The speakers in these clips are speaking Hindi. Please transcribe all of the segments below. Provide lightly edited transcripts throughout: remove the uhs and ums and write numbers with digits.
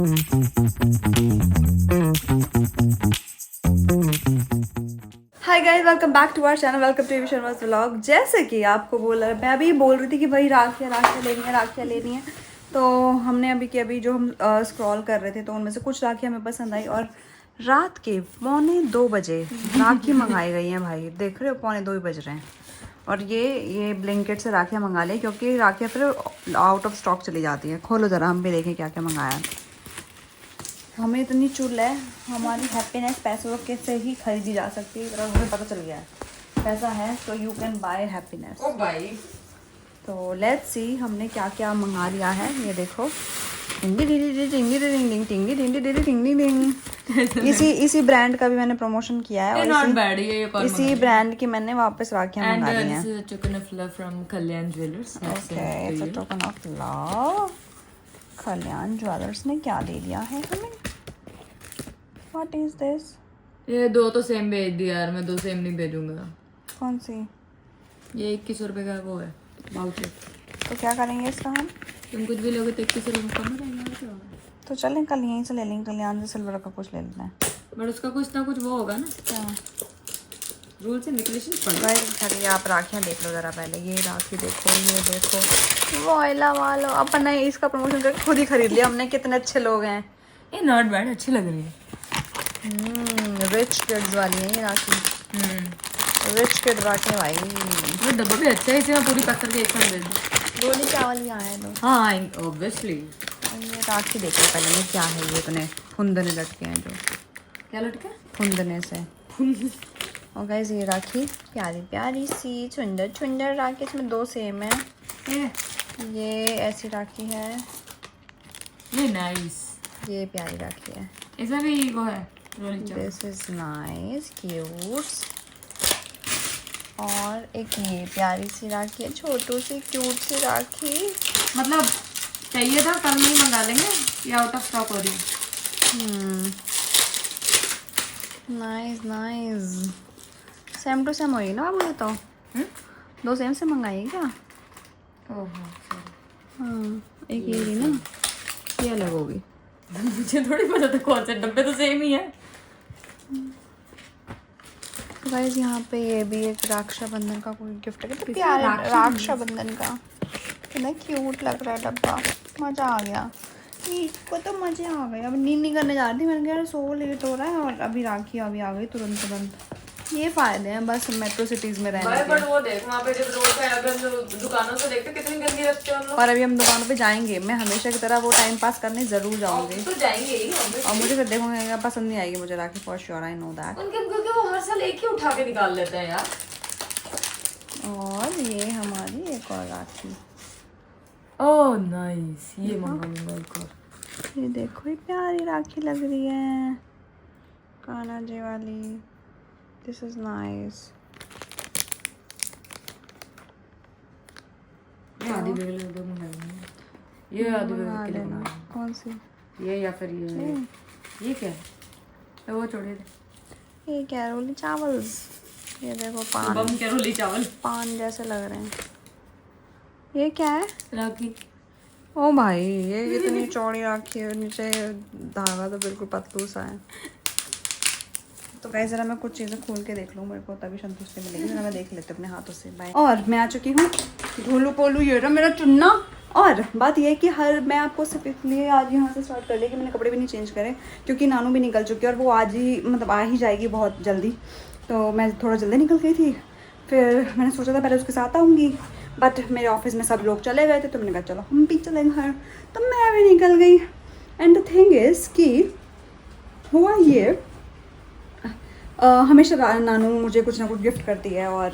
Hi guys, welcome back to our channel, welcome to Sharma's vlog. जैसे कि आपको मैं अभी बोल रही थी कि भाई राखियाँ लेनी है। तो हमने अभी जो हम स्क्रॉल कर रहे थे तो उनमें से कुछ राखियाँ हमें पसंद आई और रात के 1:45 बजे राखी मंगाई गई हैं। भाई देख रहे हो, 1:45 बज रहे हैं और ये ब्लिंकिट से राखियाँ मंगा ली क्योंकि राखियाँ फिर आउट ऑफ स्टॉक चली जाती हैं। खोलो ज़रा, हम भी देखें क्या क्या मंगाया है। हमें इतनी चुल है, हमारी हैप्पीनेस पैसों के से ही खरीदी जा सकती है। और मुझे पता चल गया है पैसा है तो यू कैन बाय हैप्पीनेस। ओ भाई, तो लेट्स सी हमने क्या क्या मंगा लिया है। ये देखो, इसी ब्रांड का भी मैंने प्रमोशन किया है और इसी ब्रांड की मैंने वापस राखियाँ मंगा ली हैं। this is a token of love from Kalyan Jewelers. Okay, it's a token of love. Kalyan jewellers ने क्या दे दिया है हमें? What is this? ये दो तो सेम भेज दिया यार, मैं दो सेम नहीं भेजूंगा। कौन सी? ये 21 रुपए का वो है वाउचर। तो क्या करेंगे इसका हम? तुम कुछ भी लोगे तो 21 रुपए कम हो जाएगा। क्या होगा? तो चलें कल यहीं से ले लेंगे, कल्याण से सिल्वर का कुछ ले लेना है। बट उसका कुछ ना कुछ वो होगा ना, क्या रूल्स एंड रेगुलेशंस पढ़। भाई चलिए आप राखियाँ देख लो ज़रा पहले। ये राखी देखो, ये देखो, वॉयला वालो। अपन ने इसका प्रमोशन करके खुद ही खरीद लिया हमने। कितने अच्छे लोग हैं। ये नॉट बैड, अच्छी लग रही है। रिच किड्स वाली है ये राखी। रिच किड राखी भाई। ये डब्बा भी अच्छा है, इसे मैं पूरी पैक करके एक साथ भेज दूँ। गोली चावल यहाँ है लोग। हाँ ऑब्वियसली। ये राखी देखो पहले, ये क्या है? ये इतने फुंदने लटके हैं जो। क्या लटका? फुंदने से। और गाइस ये राखी प्यारी प्यारी सी सुंदर सुंदर राखी, इसमें 2 सेम है। ये ऐसी राखी है, ये नाइस। ये प्यारी राखी है। इसमें भी वो है रोली चावल। This is nice cute. और एक ये प्यारी सी राखी है, छोटू सी क्यूट सी राखी। मतलब चाहिए था कल नहीं मंगा लेंगे, ये आउट ऑफ स्टॉक हो रही है। Nice nice. Same to same होगी ना बाबू? ये तो 2 सेम से मंगाई क्या? ओहो हाँ, एक ये रही ना, ये अलग होगी। मुझे थोड़ी पता था कौन से डब्बे तो सेम ही है। तो गाइस यहाँ पे ये भी एक रक्षाबंधन का कोई गिफ्ट है, तो प्यारा रक्षाबंधन का। कितना क्यूट लग रहा है डब्बा, मज़ा आ गया। इसको तो मज़े आ गए। अब नींद करने जा रही थी, मैंने कहा सो लेट हो रहा है और अभी राखी अभी आ गई तुरंत। ये फ़ायदे हैं बस मेट्रो सिटीज़ में रहने के। बट वो देख वहाँ पे जब रोड पे अगर दुकानों से देखते कितनी गंदी रखते हैं हम लोग। और अभी हम दुकानों पे जाएंगे, मैं हमेशा की तरह वो टाइम पास करने ज़रूर जाऊँगी। तो जाएंगे ही और मुझे फिर देखूंगा पसंद नहीं आएगी मुझे Rakhi, for sure, I know that. उनके क्योंकि वो हर साल एक ही उठा के निकाल लेते हैं यार। और ये हमारी एक और राखी। ओह नाइस, ये मंगाऊंगा एक और। ये देखो, ये प्यारी राखी लग रही है, कान्हा जी वाली। This is nice. ये आदि बेगल के मंगाएंगे। ये आदि बेगल के लिए मंगाएंगे। कौन सी? ये या फिर ये क्या है? वो छोड़े थे। ये क्या? रोली चावल। ये देखो पान, बम क्या रोली चावल पान जैसे लग रहे हैं। ये क्या है? राखी। ओ भाई, ये इतनी चौड़ी राखी है, नीचे धागा तो बिल्कुल पतलू सा है। तो गाइस जरा मैं कुछ चीज़ें खोल के देख लूँ, मेरे को तभी संतुष्टि मिलेगी। जरा मैं देख लेती हूँ अपने हाथों से। बाय। और मैं आ चुकी हूँ, ढोलू पोलू ये रहा मेरा चुन्ना। और बात ये है कि मैं आपको सिर्फ इसलिए आज यहाँ से स्टार्ट कर लिया कि मैंने कपड़े भी नहीं चेंज करे, क्योंकि नानू भी निकल चुकी है और वो आज ही मतलब आ ही जाएगी बहुत जल्दी। तो मैं थोड़ा जल्दी निकल गई थी, फिर मैंने सोचा था पहले उसके साथ आऊँगी, बट मेरे ऑफिस में सब लोग चले गए थे तो मैंने कहा चलो हम भी चले घर, तो मैं भी निकल गई। एंड द थिंग इज़ कि हुआ ये, हमेशा नानू मुझे कुछ ना कुछ गिफ्ट करती है, और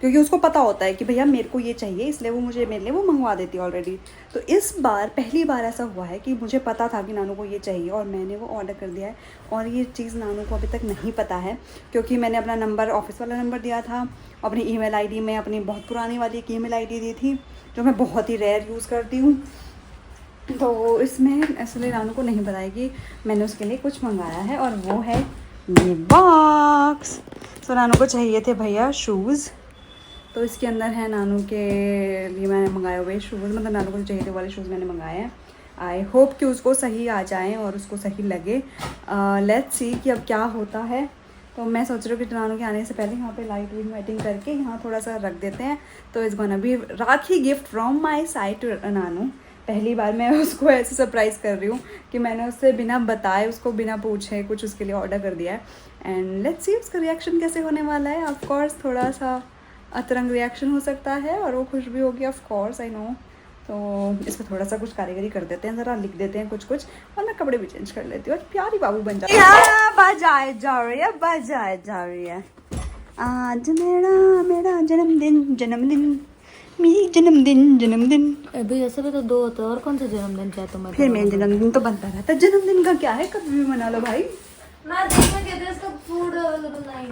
क्योंकि उसको पता होता है कि भैया मेरे को ये चाहिए, इसलिए वो मुझे मेरे लिए वो मंगवा देती है ऑलरेडी। तो इस बार पहली बार ऐसा हुआ है कि मुझे पता था कि नानू को ये चाहिए और मैंने वो ऑर्डर कर दिया है। और ये चीज़ नानू को अभी तक नहीं पता है, क्योंकि मैंने अपना नंबर, ऑफिस वाला नंबर दिया था, अपनी ईमेल आईडी में अपनी बहुत पुरानी वाली एक ईमेल आईडी दी थी जो मैं बहुत ही रेयर यूज़ करती हूँ। तो इसमें इसलिए नानू को नहीं पता है कि मैंने उसके लिए कुछ मंगाया है, और वो है ये बॉक्स। तो नानू को चाहिए थे भैया शूज़, तो इसके अंदर है नानू के लिए मैंने मंगाए हुए शूज़, मतलब नानू को चाहिए थे वाले शूज़ मैंने मंगाए हैं। आई होप कि उसको सही आ जाए और उसको सही लगे। लेट्स सी कि अब क्या होता है। तो मैं सोच रही हूँ कि नानू के आने से पहले यहाँ पे लाइट वेटिंग करके यहाँ थोड़ा सा रख देते हैं। तो इस गोना भी Rakhi gift from my side to नानू। पहली बार मैं उसको ऐसे सरप्राइज़ कर रही हूँ कि मैंने उससे बिना बताए, उसको बिना पूछे कुछ उसके लिए ऑर्डर कर दिया है। एंड लेट्स सी उसका रिएक्शन कैसे होने वाला है। ऑफ कोर्स थोड़ा सा अतरंग रिएक्शन हो सकता है और वो खुश भी होगी, ऑफ कोर्स आई नो। तो इस पर थोड़ा सा कुछ कारीगरी कर देते हैं, ज़रा लिख देते हैं कुछ कुछ, और मैं कपड़े भी चेंज कर लेती हूँ और प्यारी बाबू बन जाती है। बजाए जा रही है, बजाए जा रही है। आज मेरा जन्मदिन मेरी जन्मदिन। अभी ऐसे भी तो 2 होते हैं, और कौन सा जन्मदिन चाहे तुम्हारा? फिर मेरा जन्मदिन तो बनता रहता है। जन्मदिन का क्या है, कभी भी मना लो भाई। मैं देखना कहते हैं इसका फूड अवेलेबल नहीं।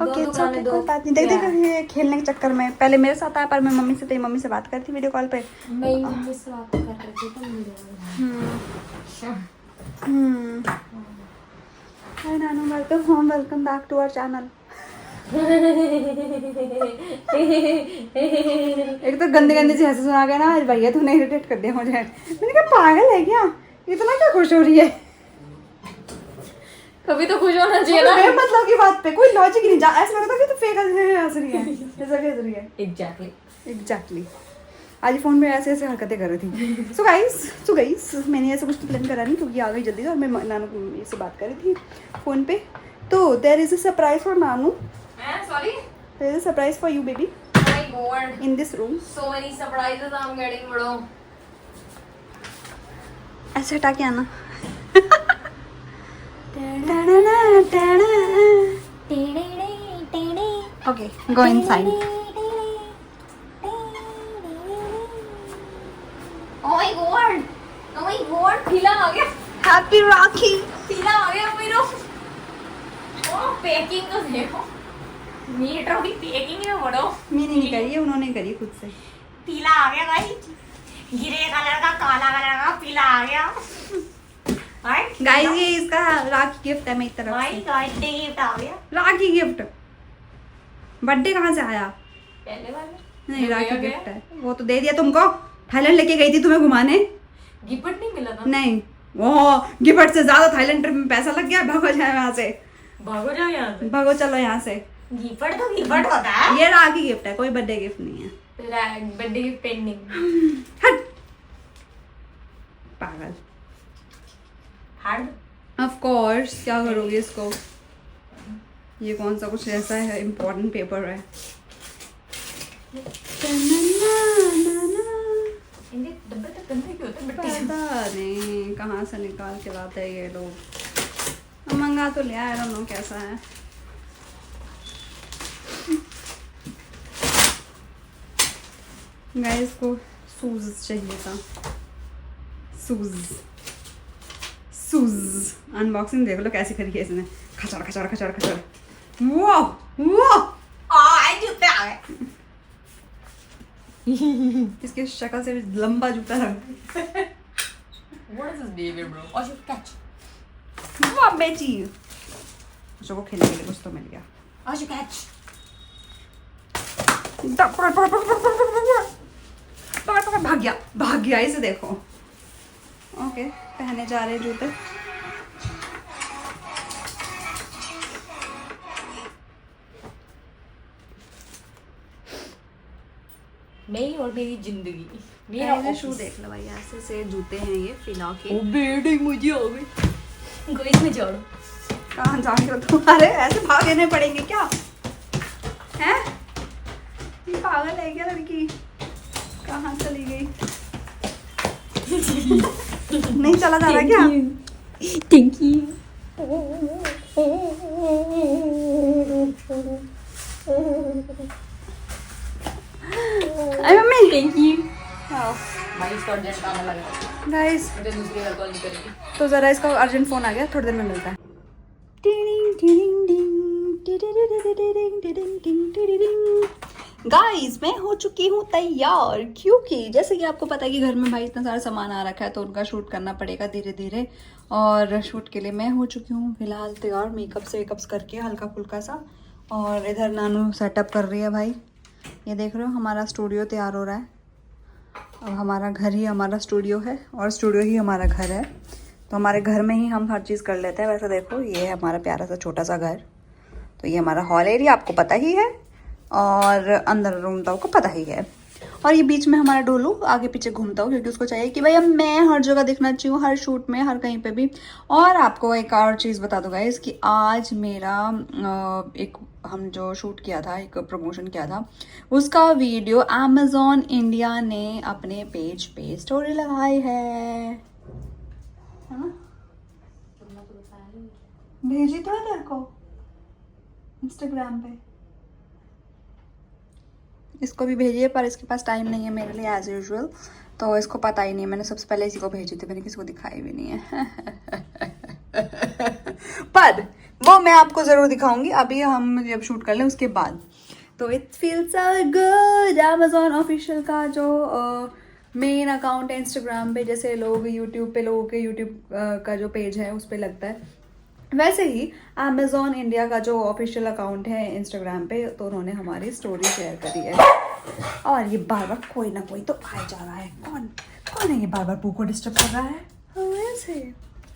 ओके कोई बात नहीं। देख ये खेलने के चक्कर में पहले मेरे साथ आया, पर मैं मम्मी से तेरी मम्मी से बात करती वीडियो कॉल पे। मैं मम्मी से बात कर रही थी तो मिल हाय नानू, welcome back to our channel. एक तो गंदे गंदे से हंसी सुना गया ना भैया, तूने इरिटेट कर दिया मुझे। मैंने कहा पागल है क्या, इतना क्या खुश हो रही है? कभी तो खुश होना चाहिए ना। मतलब की बात पे कोई लॉजिक नहीं जा, ऐसा लगता है कि तो फेक हंस रही है, जैसा कि हंस रही है। एग्जैक्टली आज फोन में ऐसे ऐसे हरकतें कर रही थी। सो गाइस मैंने ऐसा कुछ प्लान करा नहीं क्योंकि आ गई जल्दी और मैं नानू को से बात कर रही थी फोन पे। तो there is a surprise for नानू। Sorry? There is a surprise for you, baby. Oh my god. In this room. So many surprises I'm getting, bro. ऐसे हटा के आना। Okay, go inside. Oh my god. Oh my god. पीला आ गया। Happy Rakhi. पीला आ गया मेरा। Oh, पैकिंग तो देखो। मीट रोटी पैकिंग में बड़ो। मैंने नहीं करी है, उन्होंने करी खुद से। पीला आ गया भाई, गिरे कलर का, काला कलर का पीला आ गया। गाइस ये इसका राखी गिफ्ट है मेरी तरफ भाई से। बर्थडे गिफ्ट आ गया। राखी गिफ्ट। बर्थडे कहाँ से आया? पहले वाला नहीं राखी गिफ्ट है, वो तो दे दिया तुमको। थाईलैंड लेके गई थी तुम्हें घुमाने। गिफ्ट नहीं मिला था? नहीं, वो गिफ्ट से ज्यादा थाईलैंड ट्रिप में पैसा लग गया। भागो जाए यहाँ से, भागो जाओ यहाँ से। भागो चलो यहाँ से। गिफ्ट तो गिफ्ट होता है। ये राखी गिफ्ट है, कोई बर्थडे गिफ्ट नहीं है। Birthday gift pending. हट पागल। हार्ड ऑफ कोर्स, क्या करोगे इसको? ये कौन सा कुछ ऐसा है इम्पोर्टेंट पेपर है। डब्बे तक गंदे क्यों होते हैं? पता नहीं कहाँ से निकाल के लाते हैं ये लोग। मंगा तो लिया, आई डोंट नो कैसा है। गाइस को शूज चाहिए था। शूज अनबॉक्सिंग देख लो कैसी करी है इसने। खचड़ खचड़ खचड़ खचड़। वो जूते आ गए। इसके शक्ल से लंबा जूता लग। What is this behavior, bro? I should catch. वाह बेटी, उसको खेलने के लिए कुछ तो मिल गया। I should catch. भाग गया इसे देखो। ओके पहने जा रहे जूते। मेरी और मेरी जिंदगी। मेरा शू देख लो भाई, ऐसे से जूते हैं ये फिला के। ओ बेटे मुझे आ गई। कोई इसमें जोड़ो। कहाँ जा रहे हो तुम्हारे? ऐसे भागने पड़ेंगे क्या? हैं? ये पागल है क्या लड़की? कहाँ चली गई? नहीं चला जा रहा क्या? Thank you. अरे मम्मी थैंक यू। भाई इसका अर्जेंट आने लगा। गाइस मुझे दूसरी बार कॉल नहीं करेगी। तो ज़रा इसका अर्जेंट फ़ोन आ गया, थोड़ी देर में मिलता है। गाइस मैं हो चुकी हूँ तैयार, क्योंकि जैसे कि आपको पता है कि घर में भाई इतना सारा सामान आ रखा है तो उनका शूट करना पड़ेगा धीरे धीरे। और शूट के लिए मैं हो चुकी हूँ फिलहाल तैयार, मेकअप से वेकअप्स करके हल्का फुल्का सा। और इधर नानू सेटअप कर रही है भाई। ये देख रहे हो हमारा स्टूडियो तैयार हो रहा है। अब हमारा घर ही हमारा स्टूडियो है और स्टूडियो ही हमारा घर है, तो हमारे घर में ही हम हर चीज़ कर लेते हैं। वैसे देखो ये है हमारा प्यारा सा छोटा सा घर, तो ये हमारा हॉल एरिया आपको पता ही है, और अंदर रूम तो आपको पता ही है, और ये बीच में हमारा डोलू आगे पीछे घूमता हूँ क्योंकि उसको चाहिए कि भाई अब मैं हर जगह दिखना चाहिए, हर शूट में, हर कहीं पे भी। और आपको एक और चीज़ बता दूँ गाइस कि आज मेरा एक हम जो शूट किया था, एक प्रमोशन किया था, उसका वीडियो अमेज़ॉन इंडिया ने अपने पेज पे स्टोरी लगाई है ना? भेजी तो है तेरे को इंस्टाग्राम पे, इसको भी भेजिए, पर इसके पास टाइम नहीं है मेरे लिए एज यूजुअल, तो इसको पता ही नहीं। मैंने सबसे पहले इसी को भेजी थी, मैंने किसी को दिखाई भी नहीं है पर वो मैं आपको ज़रूर दिखाऊंगी, अभी हम जब शूट कर लें उसके बाद। तो it feels so good. Amazon official का जो मेन अकाउंट है इंस्टाग्राम पे, जैसे लोग यूट्यूब पे, लोगों के यूट्यूब का जो पेज है उस पर लगता है, वैसे ही अमेज़ॉन इंडिया का जो ऑफिशियल अकाउंट है इंस्टाग्राम पे, तो उन्होंने हमारी स्टोरी शेयर करी है। और ये बार बार कोई ना कोई तो आ जा रहा है, कौन कौन है ये बार बार पू को डिस्टर्ब कर रहा है? वैसे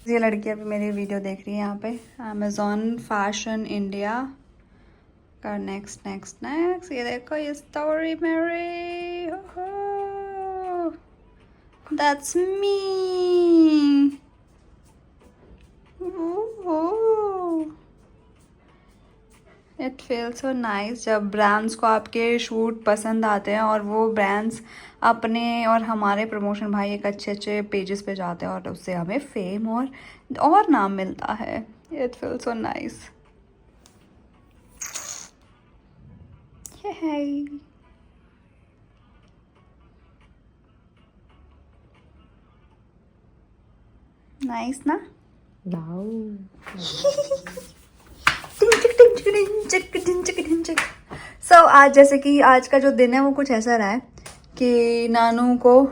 ये लड़की अभी मेरी वीडियो देख रही है यहाँ पे, अमेज़ॉन फैशन इंडिया का नेक्स्ट नेक्स्ट नेक्स्ट। ये देखो ये स्टोरी मेरी, that's me. It feel so nice जब ब्रांड्स को आपके शूट पसंद आते हैं और वो ब्रांड्स अपने और हमारे प्रमोशन भाई एक अच्छे अच्छे पेजेस पे जाते हैं और उससे हमें फेम और नाम मिलता है। It feel so nice. Nice ना? सो आज जैसे कि आज का जो दिन है वो कुछ ऐसा रहा है कि नानू को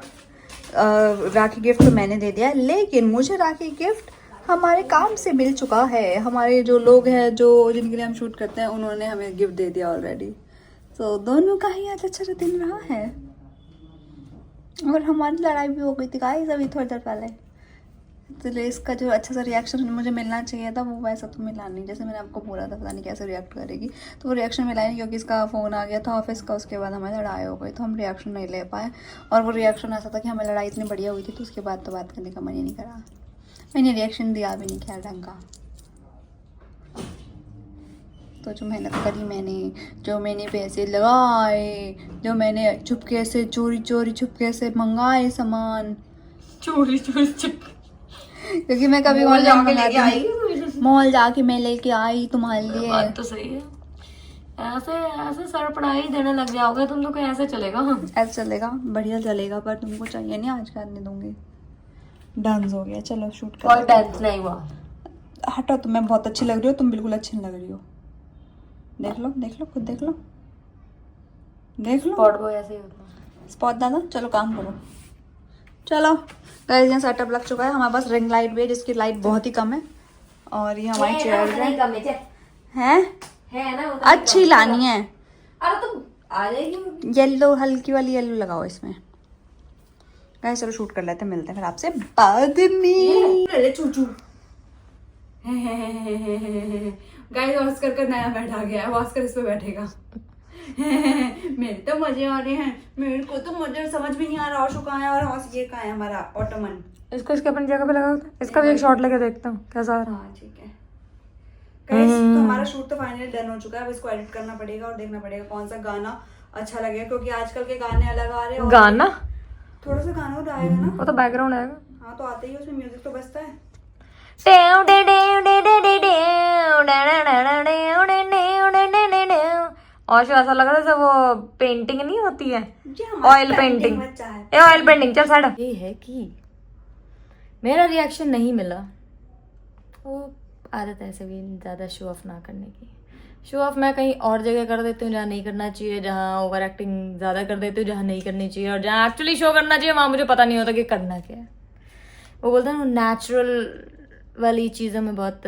राखी गिफ्ट तो मैंने दे दिया, लेकिन मुझे राखी गिफ्ट हमारे काम से मिल चुका है। हमारे जो लोग हैं जो जिनके लिए हम शूट करते हैं उन्होंने हमें गिफ्ट दे दिया ऑलरेडी। तो दोनों का ही आज अच्छा दिन रहा है। और हमारी लड़ाई भी हो गई थी गाइस अभी थोड़ी देर पहले, इसलिए इसका जो अच्छा सा रिएक्शन मुझे मिलना चाहिए था वो वैसा तो मिला नहीं। जैसे मैंने आपको बोला था पता नहीं कैसे रिएक्ट करेगी, तो वो रिएक्शन मिला नहीं क्योंकि इसका फ़ोन आ गया था ऑफिस का, उसके बाद हमें लड़ाई हो गई तो हम रिएक्शन नहीं ले पाए। और वो रिएक्शन ऐसा था कि हमें लड़ाई इतनी बढ़िया हुई थी तो उसके बाद तो बात करने का मन ही नहीं करा, मैंने रिएक्शन दिया भी नहीं खैर ढंग का। तो जो मेहनत करी मैंने, जो मैंने पैसे लगाए, जो मैंने चुपके से चोरी छुपके से मंगाए सामान, चोरी क्योंकि मैं कभी ऑनलाइन मंगाती आई, मॉल जाके मैं लेके आई तुम्हारे लिए। बात तो सही है। ऐसे ऐसे सरप्राइज देने लग जाओगे तुम तो, ऐसे चलेगा? ऐसे चलेगा, बढ़िया चलेगा, पर तुमको चाहिए नहीं आज करने दूंगी। डांस हो गया, चलो शूट कर। कोई डांस नहीं हुआ। हटो, तुम्हें बहुत अच्छी लग रही हो, तुम बिल्कुल अच्छी नहीं लग रही हो। देख लो खुद देख लो। स्पॉट बॉय ऐसे ही होता है। स्पॉट दादा, चलो काम करो। चलो गाइस यहाँ सेटअप लग चुका है, हमारे पास रिंग लाइट भी है जिसकी लाइट बहुत ही कम है, और ये हमारी चेयर है ना अच्छी लानी है। अरे तुम आ जाएगी। येलो, हल्की वाली येलो लगाओ इसमें। गाइस चलो शूट कर लेते हैं, मिलते हैं फिर आपसे बाद में। चूचू गाइस ऑस्कर का नया बेड आ गया है, ऑस्कर इस पे बैठेगा। मेरे तो मजे आ रहे हैं, मेरे को तो मजे समझ भी नहीं आ रहा हॉर्स कहाँ है और हॉर्स ये कहाँ है हमारा ऑटोमन। इसको इसके अपनी जगह पे लगा होता है, इसका भी एक शॉट लेके देखता हूँ कैसा आ रहा है। हाँ ठीक है गाइस, तो हमारा शूट तो फाइनली डन हो चुका है, अब इसको एडिट करना पड़ेगा और देखना पड़ेगा कौन सा गाना अच्छा लगेगा, क्योंकि आजकल के गाने अलग आ रहे हैं। गाना थोड़ा सा गाना तो आएगा ना, वो तो बैकग्राउंड आएगा। हाँ तो आते ही उसमें म्यूजिक तो बजता है। और ऐसा लग रहा है जैसे वो पेंटिंग नहीं होती है, ऑयल पेंटिंग। ये ऑयल पेंटिंग चल साइड। ये है कि मेरा रिएक्शन नहीं मिला, वो आदत ऐसे भी ज़्यादा शो ऑफ ना करने की। शो ऑफ मैं कहीं और जगह कर देती हूँ जहाँ नहीं करना चाहिए, जहाँ ओवर एक्टिंग ज़्यादा कर देती हूँ जहाँ नहीं करनी चाहिए, और जहाँ एक्चुअली शो करना चाहिए वहाँ मुझे पता नहीं होता कि करना क्या है। वो बोलते हैं नेचुरल वाली चीज़ों में बहुत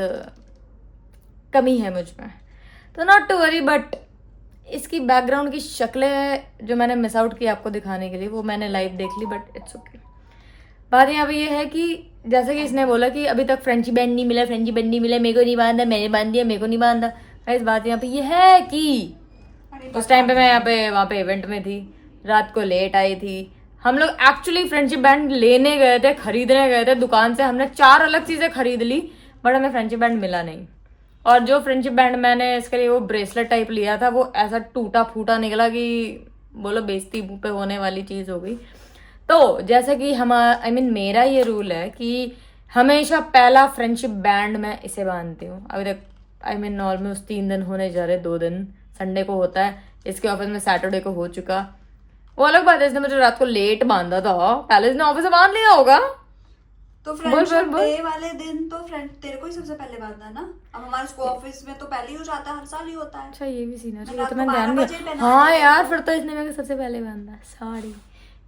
कमी है मुझ में, तो नॉट टू वरी, बट इसकी बैकग्राउंड की शक्लें जो मैंने मिस आउट की आपको दिखाने के लिए, वो मैंने लाइव देख ली, बट इट्स ओके। बात यहाँ पे ये है कि जैसे कि इसने बोला कि अभी तक फ्रेंची बैंड नहीं मिला, फ्रेंची बैंड नहीं मिला, मेरे को नहीं बांधा, मैंने बांध दिया, मेरे को नहीं बांधा। इस बात यहाँ पे ये है कि उस टाइम पे मैं यहाँ पे वहाँ पे इवेंट में थी, रात को लेट आई थी। हम लोग एक्चुअली फ्रेंडशिप बैंड लेने गए थे, खरीदने गए थे दुकान से, हमने 4 अलग चीज़ें खरीद ली, बट हमें फ्रेंडशिप बैंड मिला नहीं। और जो फ्रेंडशिप बैंड मैंने इसके लिए वो ब्रेसलेट टाइप लिया था, वो ऐसा टूटा फूटा निकला कि बोलो बेइज्जती मुँह पे होने वाली चीज़ हो गई। तो जैसे कि मेरा ये रूल है कि हमेशा पहला फ्रेंडशिप बैंड मैं इसे बांधती हूँ। अभी तक ऑलमोस्ट 3 दिन होने जा रहे, 2 दिन, संडे को होता है, इसके ऑफिस में सैटरडे को हो चुका। वो अलग बात है, इसने मुझे रात को लेट बांधा था, पहले इसने ऑफिस से बांध लिया होगा। तो फ्रेंडशिप डे वाले दिन तो फ्रेंड तेरे को ही सबसे पहले बांधना ना। अब हमारे स्कूल ऑफिस में तो पहले ही हो जाता है, हर साल ही होता है। अच्छा ये भी सीन है, तो मैंने ध्यान दिया। हाँ यार, फिर तो इसने मेरे को सबसे पहले बांधा, सॉरी।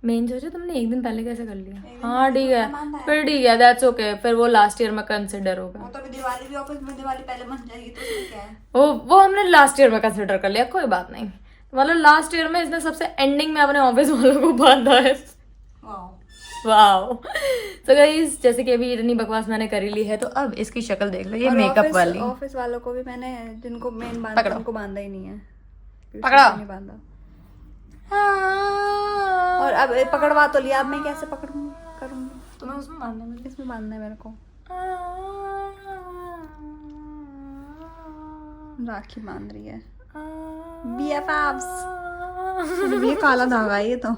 मेन सोचो तुमने एक दिन पहले कैसे कर लिया। हाँ ठीक है, फिर ठीक है, दैट्स ओके। फिर वो लास्ट ईयर में कंसिडर होगा। वो तो अभी दिवाली भी ऑफिस में दिवाली पहले बन जाएगी, तो उसमें क्या है। वो हमने लास्ट ईयर में कंसिडर कर लिया, कोई बात नहीं। मतलब लास्ट ईयर में इसने सबसे एंडिंग में अपने ऑफिस वालों को बांधा है। वाओ। तो गाइस, जैसे कि अभी इतनी बकवास मैंने करी ली है, तो अब इसकी शक्ल देख लो, ये मेकअप वाली। ऑफिस वालों को भी मैंने, जिनको मेन बांधा उनको बांधा ही नहीं है, पकड़ा नहीं बांधा। और अब पकड़वा तो लिया, अब मैं कैसे पकड़ूंगी, करूंगी? तुम्हें उसमें बांधना है, इसमें बांधना है मेरे को। राखी बांध रही है BFFs। ये काला धागा है ये तो।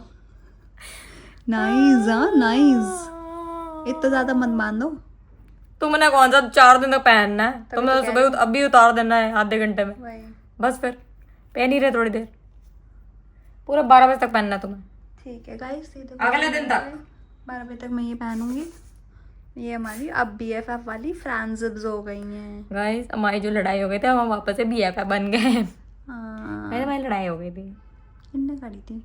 नाइस, हाँ नाइस। इतना ज्यादा मत बांधो। तुमने कौन सा 4 दिन तक पहनना है? तुमने तो सुबह अभी उतार देना है आधे घंटे में, बस फिर पहन ही रहे थोड़ी देर, पूरा 12 बजे तक पहनना तुम्हें। ठीक है गाइस, अगले दिन तक 12 बजे तक मैं ये पहनूंगी। ये हमारी अब BFF वाली फ्रेंड्स हो गई हैं गाइस। हमारी जो लड़ाई हो गई थी, हम वापस से BFF बन गए हैं। हाँ, हमारी लड़ाई हो गई थी, इनने करी थी,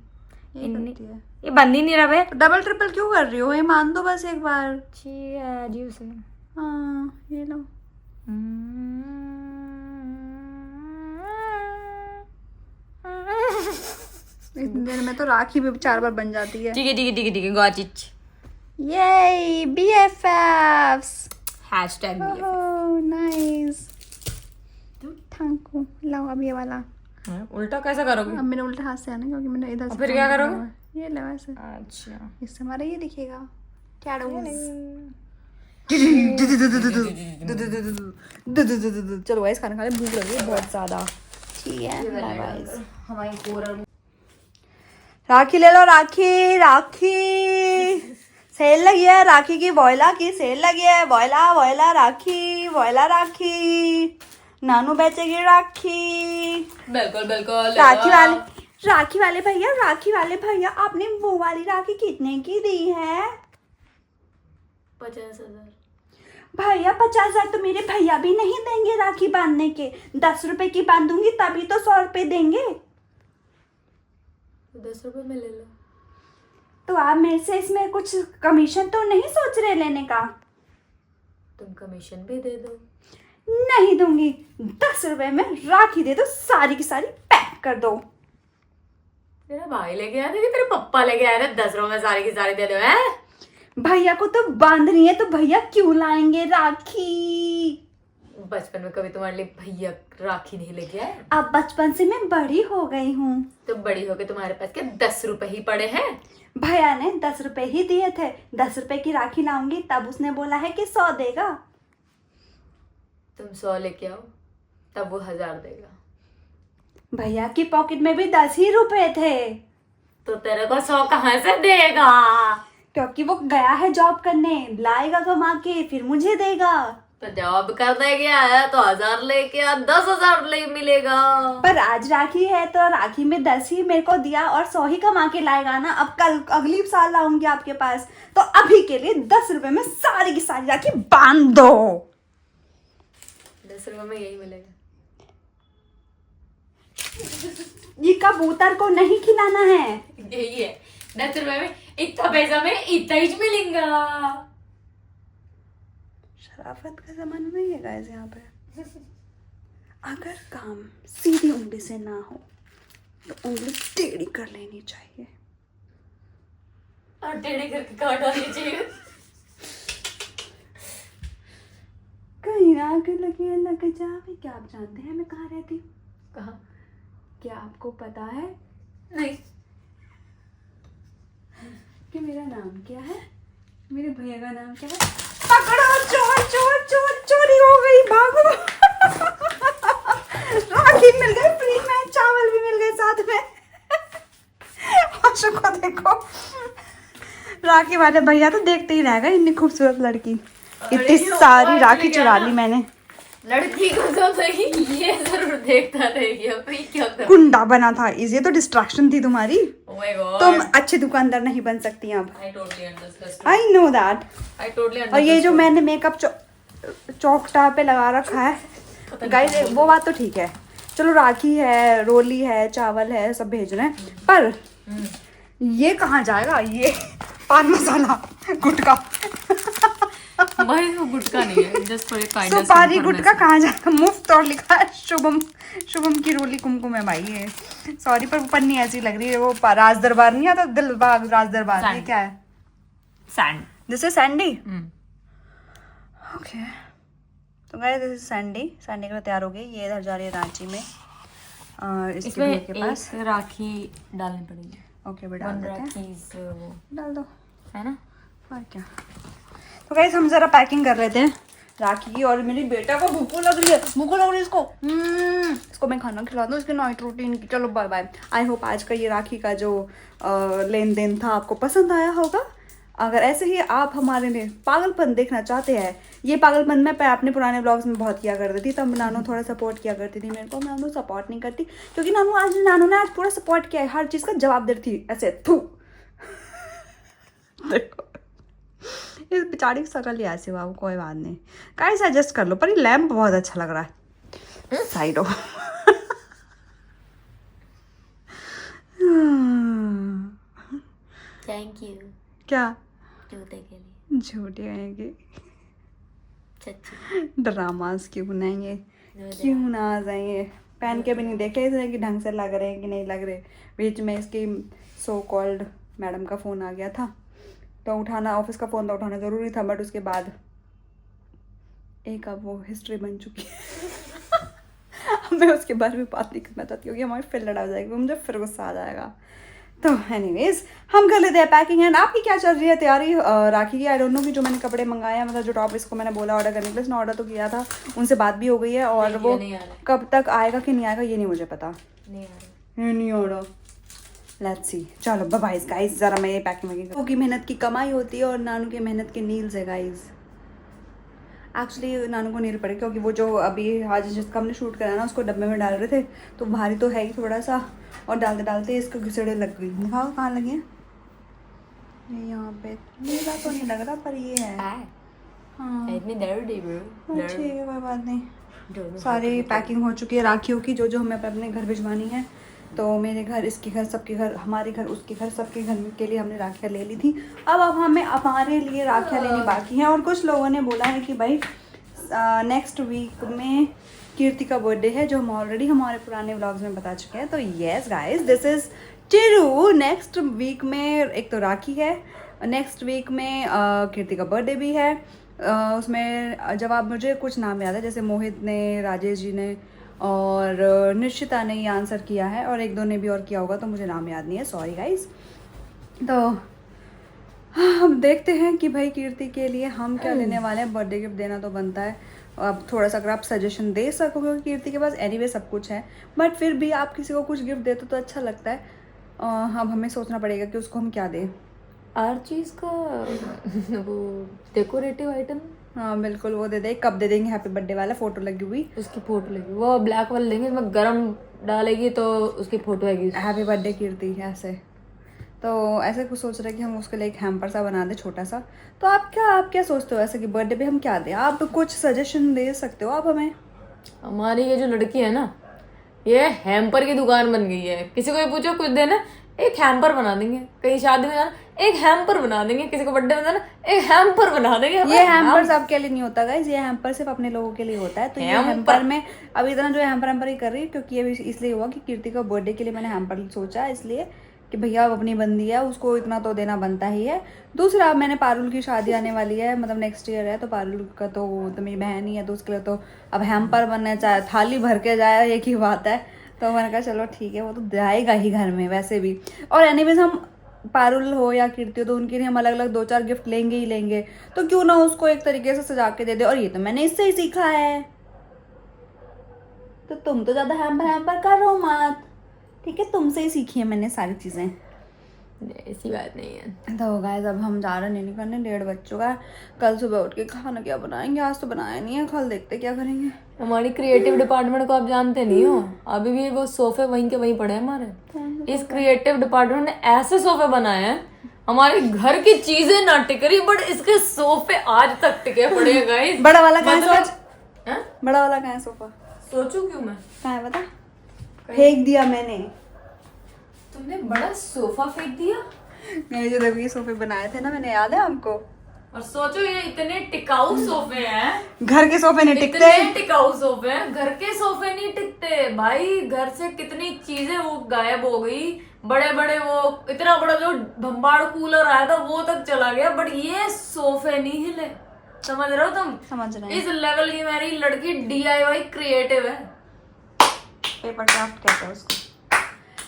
ये बंद ही नहीं रहा बे। डबल ट्रिपल क्यों कर रही हो? ये मान दो बस एक बार। जी उसे। हाँ ये लो। इतनी देर में तो राखी भी 4 बार बन जाती है। ठीक है ठीक है ठीक है ठीक है, गॉट इट। ये BFFs #BFF। Nice, thank you. लाओ अब ये वाला। उल्टा कैसे करोगे? अब मेरे उल्टा हाथ से आना, क्योंकि मैंने इधर से। फिर क्या करोगे? ये ले वैसे। अच्छा, इससे हमारा ये दिखेगा क्या। चलो गाइस, खाना खा ले, भूख लगी है बहुत ज्यादा। ठीक है, बाय बाय। हमारी राखी ले लो, राखी राखी सेल लगी है, राखी की वॉयला की सेल लगी है। वॉयला वॉयला राखी, वॉयला राखी, नानू बेचेगी राखी। बिल्कुल बिल्कुल। राखी वाले भैया आपने वो वाली राखी कितने की दी है? 50,000। भैया 50,000 तो मेरे भैया भी नहीं देंगे राखी बांधने के। 10 रुपए की बांधूंगी तभी तो 100 रुपए देंगे। 10 रुपए में ले लो। तो आप मेरे से इसमें कुछ कमीशन तो नहीं सोच रहे लेने का? तुम कमीशन भी दे दो। नहीं दूंगी, 10 रुपए में राखी दे दो, सारी की सारी पैक कर दो। तेरा भाई लेके आया था कि तेरे पप्पा लेके आए थे? 10 रुपए में सारी की सारी दे दो। हैं? भैया को तो बांधनी है, तो भैया क्यों लाएंगे राखी? बचपन में कभी तुम्हारे लिए भैया राखी नहीं लेके आए? अब बचपन से मैं बड़ी हो गई हूँ। तो बड़ी हो गई, तुम्हारे पास क्या 10 रुपए ही पड़े हैं? भैया ने 10 रुपए ही दिए थे। 10 रुपए की राखी लाऊंगी तब उसने बोला है कि 100 देगा। तुम 100 लेके आओ तब वो 1000 देगा। भैया की पॉकेट में भी 10 ही रुपए थे। तो तेरे को 100 कहाँ से देगा? क्योंकि वो गया है जॉब करने, लाएगा कमा के फिर मुझे देगा। तो जॉब करने गया है तो 1000 लेके आ, 10,000 ले मिलेगा। पर आज राखी है तो राखी में 10 ही मेरे को दिया और 100 ही कमा के लाएगा ना। अब कल अगली साल लाऊंगी आपके पास, तो अभी के लिए 10 रुपए में सारी की सारी राखी बांध दो। 10 रुपए में यही मिलेगा। ये कबूतर को नहीं खिलाना है। यही है, 10 रुपए में इतना पैसा में इतना ही मिलेगा। शराफत का जमाना नहीं है गाइस यहाँ पे। अगर काम सीधी उंगली से ना हो तो उंगली टेढ़ी कर लेनी चाहिए और टेढ़ी करके काट डालनी चाहिए। कहीं ना आकर लगे लग जावे। क्या आप जानते हैं मैं कहाँ रहती हूँ? कहाँ? क्या आपको पता है नहीं। कि मेरा नाम क्या है? मेरे भैया का नाम क्या है? पकड़ो, चोर चोर चोर, चोरी हो गई, भागो। राखी मिल गई फ्री में, चावल भी मिल गए साथ में। आशु को देखो, राखी वाले भैया तो देखते ही रह गए, इतनी खूबसूरत लड़की, इतनी सारी राखी चुरा ली मैंने। लड़की को तो सही ये जरूर देखता रहेगी, अब क्या कर। कुंडा बना था, ये तो डिस्ट्रैक्शन थी तुम्हारी। Oh my God. तुम अच्छे दुकानदार नहीं बन सकती अब। I totally understand. I know that. I totally understand. और ये जो मैंने मेकअप चौकटा पे लगा रखा है गाइस, वो बात तो ठीक है, चलो राखी है, रोली है, चावल है, सब भेज रहे हैं, पर ये कहाँ जाएगा? ये पान मसाला गुटखा, भाई वो गुटका नहीं है, जस्ट फॉर काइंडनेस। सुपारी गुटखा कहाँ जाएगा? मुफ्त और लिखा है शुभम की रोली कुमकुम है भाई ये। सॉरी पर वो पन्नी ऐसी लग रही है, वो राज दरबार नहीं आता, दिलबाग राज दरबार, ये क्या है? Sand. This is Sandy. Okay, तो गाइस दिस इज सैंडी के लिए तैयार हो गई। ये इधर जा रही है रांची में, इसके भैया के पास। एक राखी डालनी पड़ेगी। ओके बेटा, डाल देते हैं, राखीज वो डाल दो, है ना। और क्या। तो गाइस हम जरा पैकिंग कर लेते हैं राखी की, और मेरी बेटा को भूख लग रही है, इसको इसको मैं खाना खिला दूँ, इसके नाइट रूटीन की। चलो बाय बाय। आई होप आज का ये राखी का जो लेन देन था आपको पसंद आया होगा। अगर ऐसे ही आप हमारे लिए पागलपन देखना चाहते हैं, ये पागलपन मैं अपने पुराने ब्लॉग्स में बहुत किया करती थी, तब नानू थोड़ा सपोर्ट किया करती थी मेरे को। नानू सपोर्ट नहीं करती, क्योंकि नानू ने आज पूरा सपोर्ट किया है, हर चीज़ का जवाब देती थी ऐसे थू। देखो इस बेचारी की शकल ही ऐसी, बाबू कोई बात नहीं, गाइस एडजस्ट कर लो। पर ये लैम्प बहुत अच्छा लग रहा है, साइड हो। Thank you. क्या जूते के लिए झूठी आएंगे, सच्ची ड्रामास क्यों बनाएंगे, क्यों ना आ जाएंगे। पहन के भी नहीं देखे इस कि ढंग से लग रहे हैं कि नहीं लग रहे। बीच में इसकी सो कॉल्ड मैडम का फ़ोन आ गया था, तो उठाना, ऑफिस का फ़ोन तो उठाना ज़रूरी था, बट उसके बाद एक अब वो हिस्ट्री बन चुकी है। मैं उसके बारे में बात नहीं करना चाहती हूँ कि हमारी फिर लड़ा हो जाएगी, मुझे फिर गुस्सा आ जाएगा। तो एनीवेज हम कर लेते हैं पैकिंग। एंड आपकी क्या चल रही है तैयारी राखी की? आई डोंट नो कि जो मैंने कपड़े मंगाया, मतलब जो टॉप इसको मैंने बोला ऑर्डर करने के लिए, उसने ऑर्डर तो किया था, उनसे बात भी हो गई है, और वो कब तक आएगा कि नहीं आएगा ये नहीं मुझे पता, नहीं ऑर्डर। Let's see. चलो बाय बाय गाइस, ज़रा मैं ये पैकिंग की मेहनत की कमाई होती है, और नानू की मेहनत के नील्स है गाइस। एक्चुअली नानू को नील पड़े, क्योंकि वो जो अभी आज जिसका हमने शूट कराया ना, उसको डब्बे में डाल रहे थे, तो भारी तो है ही थोड़ा सा, और डालते डालते इसको घुसड़े लग गई। दिखाओ कहाँ लगी है? ये यहाँ पे नीला तो नहीं लग रहा, पर ये है। हाँ इतनी दर्द ठीक है, कोई बात नहीं। सारी पैकिंग हो चुकी है राखियों की, जो हमें अपने घर भिजवानी है। तो मेरे घर, इसके घर, सबके घर, हमारे घर, उसके घर, सबके घर के लिए हमने राखियाँ ले ली थी। अब हमें हमारे लिए राखियाँ लेनी बाकी हैं। और कुछ लोगों ने बोला है कि भाई नेक्स्ट वीक में कीर्ति का बर्थडे है, जो हम ऑलरेडी हमारे पुराने व्लॉग्स में बता चुके हैं। तो yes guys, this is Chiru. Next week में एक तो राखी है, नेक्स्ट वीक में कीर्ति का बर्थडे भी है। उसमें जब आप, मुझे कुछ नाम याद है, जैसे मोहित ने, राजेश जी ने और निश्चिता ने ये आंसर किया है, और एक दो ने भी और किया होगा, तो मुझे नाम याद नहीं है, सॉरी गाइस। तो हम देखते हैं कि भाई कीर्ति के लिए हम क्या लेने वाले हैं। बर्थडे गिफ्ट देना तो बनता है। अब थोड़ा सा अगर आप सजेशन दे सको, क्योंकि कीर्ति के पास एनीवे सब कुछ है, बट फिर भी आप किसी को कुछ गिफ्ट देते तो अच्छा लगता है। अब हमें सोचना पड़ेगा कि उसको हम क्या दें। हर चीज़ का वो डेकोरेटिव आइटम, हाँ बिल्कुल, वो दे दे। कब दे देंगे? हैप्पी बर्थडे वाला फोटो लगी हुई, उसकी फोटो लगी, वो ब्लैक वाला लेंगे, इसमें गरम डालेगी तो उसकी फोटो आएगी, हैप्पी बर्थडे कीर्ति ऐसे। तो ऐसे कुछ सोच रहे हैं कि हम उसके लिए एक हैम्पर सा बना दें, छोटा सा। तो आप क्या सोचते हो ऐसे कि बर्थडे पे हम क्या दें? आप कुछ सजेशन दे सकते हो आप हमें। हमारी ये जो लड़की है ना, ये हैम्पर की दुकान बन गई है। किसी को भी पूछो कुछ देना, एक हैम्पर बना देंगे। कहीं शादी में जाना, एक हैम्पर बना देंगे, किसी को बर्थडे में ना एक हैम्पर बना देंगे। ये हैम्पर सबके लिए नहीं होता गाइस, ये हैम्पर सिर्फ अपने लोगों के लिए होता है। तो ये हैम्पर में अब इतना जो हैम्पर ही कर रही है क्योंकि ये इसलिए हुआ कि कीर्ति का बर्थडे के लिए मैंने हैम्पर सोचा, इसलिए कि भैया अब अपनी बंदी है, उसको इतना तो देना बनता ही है। दूसरा, मैंने पारुल की शादी आने वाली है, मतलब नेक्स्ट ईयर है, तो पारुल का तो मेरी बहन ही है, तो उसके लिए तो अब हैम्पर बनना, चाहे थाली भर के जाए एक ही बात है। तो मैंने कहा चलो ठीक है, वो तो जाएगा ही घर में वैसे भी। और एनीवेज हम पारुल हो या कीर्ति हो तो उनके लिए हम अलग अलग 2-4 गिफ्ट लेंगे ही लेंगे, तो क्यों ना उसको एक तरीके से सजा के दे दे। और ये तो मैंने इससे ही सीखा है, तो तुम तो ज्यादा हैम्पर करो मत, ठीक है, तुमसे ही सीखी है मैंने सारी चीजें। ऐसी बात नहीं है। तो गाइस अब हम जा रहे नहीं करने, 1:30 बज चुका है। कल सुबह उठ के खाना क्या बनाएंगे, आज तो बनाया नहीं है, कल देखते क्या करेंगे। हमारी क्रिएटिव डिपार्टमेंट को आप जानते नहीं हो, अभी भी वो सोफे वहीं के वहीं पड़े हैं हमारे। इस क्रिएटिव डिपार्टमेंट ने ऐसे सोफे बनाए हैं, हमारे घर की चीजें ना टिक रही बट इसके सोफे आज तक टिके पड़े हैं गाइस। बड़ा वाला कहाँ है? बड़ा वाला कहाँ है सोफा? सोचू क्यों मैं, कहाँ है बता? फेंक दिया मैंने। तुमने बड़ा सोफा फेंक दिया? मैंने जो देखो ये सोफे बनाए थे ना, मैंने, याद है आपको? और सोचो ये इतने टिकाऊ सोफे हैं, घर के सोफे नहीं टिकते। इतने टिकाऊ सोफे हैं, घर के सोफे नहीं टिकते भाई। घर से कितनी चीजें वो गायब हो गई, बड़े बड़े वो इतना बड़ा जो भंबाड़ कूलर आया था वो तक चला गया, बट ये सोफे नहीं हिले। समझ रहे हो तुम? समझ रहे हैं। इस लेवल की मेरी लड़की DIY क्रिएटिव है। पेपर क्राफ्ट कहते हैं उसको।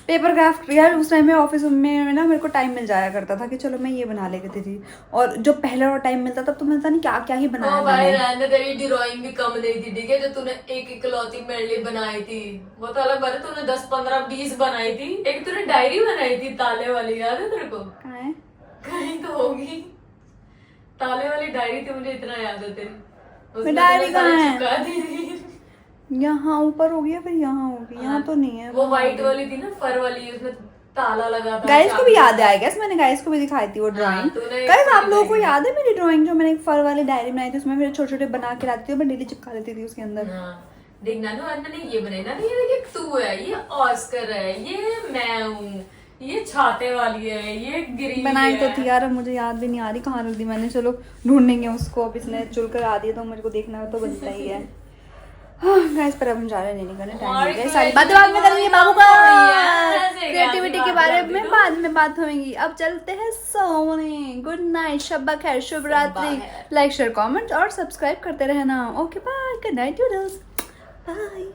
पेपर क्राफ्ट यार, उस टाइम में ऑफिस में ना मेरे को टाइम मिल जाया करता था कि चलो मैं ये बना लेती थी, और जो पहले और टाइम मिलता तब तो मिलता नहीं, क्या क्या ही बनाया था भाई रहने तेरी ड्राइंग भी कम नहीं थी, ठीक है, जो तूने एक इकलौती मेरे लिए बनाई थी वो तो अलग बात है, तूने 10, 15, 20 बनाई थी। एक तूने डायरी बनाई थी ताले वाली, याद है तेरे को? कहीं तो होगी ताले वाली डायरी थी, मुझे इतना याद है तेरी। डायरी कहाँ है? यहाँ ऊपर होगी या फिर यहाँ होगी? यहाँ तो नहीं है। वो व्हाइट वाली थी ना, फर वाली, उसमें ताला लगा था। गाइस को भी याद है, आई गेस मैंने गाइस को भी दिखाई थी वो ड्राइंग। गाइस आप लोगों को याद है मेरी ड्राइंग जो मैंने एक फर वाली डायरी बनाई थी, उसमें मेरे छोटे छोटे बना के लाती थी, मैं डेली चिपका देती थी उसके अंदर। देखना ना, मैंने ये बनाई ना, ये देखिए तू है, ये ऑस्कर है, ये मैं हूँ, ये छाते वाली है, ये गिरी बनाई तो थी यार, मुझे याद भी नहीं आ रही कहाँ रख दी मैंने। चलो ढूंढेंगे उसको, अब इसने चुल कर आ दिया तो मुझे को देखना तो बनता ही है। गाइस पर अब हम जा रहे नहीं करने, टाइम हो गया, सारी बातें बाद में करेंगे बाबू का। क्रिएटिविटी के बारे में बाद में बात होगी, अब चलते हैं सोने। गुड नाइट, शब्बा खैर, शुभ रात्रि। लाइक शेयर कमेंट और सब्सक्राइब करते रहना। Okay bye, good night toodles, bye.